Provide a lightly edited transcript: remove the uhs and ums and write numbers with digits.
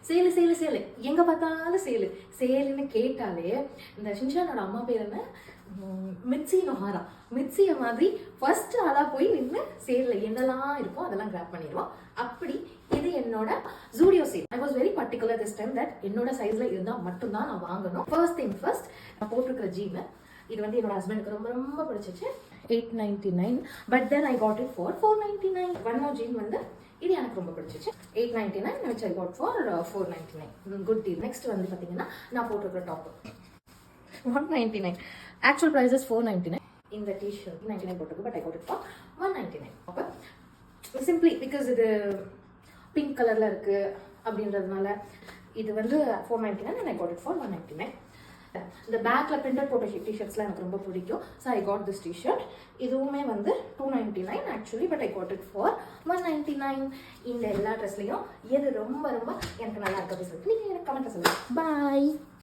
சேலு சேலு சேலு எங்கே பார்த்தாலும் சேலு சேலுன்னு கேட்டாலே இந்த ஷின்சானோட அம்மா பேர் என்ன, மிட்சி நொஹாரா, மிட்சியை மாதிரி ஃபர்ஸ்ட் ஆளாக போய் நின்று சேலில் என்னெல்லாம் இருக்கோ அதெல்லாம் கிராப் பண்ணிடுவோம். அப்படி இது என்னோட Zudio sale. I was very particular this time that என்னோட சைஸில் இருந்தால் மட்டும்தான் நான் வாங்கணும். ஃபர்ஸ்ட் திங் ஃபர்ஸ்ட், நான் போட்டிருக்கிற ஜீனு இது வந்து என்னோட ஹஸ்பண்டுக்கு ரொம்ப ரொம்ப பிடிச்சிச்சு. 899 but then I got it for 499. One more jean வந்து இது எனக்கு ரொம்ப பிடிச்சிச்சு. 899 which I got for 499. Good deal. Next வந்து பார்த்தீங்கன்னா நான் போட்டிருக்கிற டாப்பு 199. Actual price is 499. இந்த டிஷர்ட் 99 போட்டிருக்கு, but I got it for 199. அப்போ சிம்பிளி பிகாஸ் இது பிங்க் கலரில் இருக்குது அப்படின்றதுனால இது வந்து 499 and I got it for 199. இந்த பேக்ல பிரிண்டட் போட்ட டிஷர்ட்ஸ்லாம் எனக்கு ரொம்ப பிடிக்கும். So I got this T-shirt. இதுவுமே வந்து 299 actually, but I got it for 199. இந்த எல்லா ட்ரெஸ்லையும் எது ரொம்ப ரொம்ப எனக்கு நல்லா இருக்கு அப்படின்னு சொல்லிட்டு நீங்கள் எனக்கு கமெண்ட்ல சொல்லுங்கள். பாய்.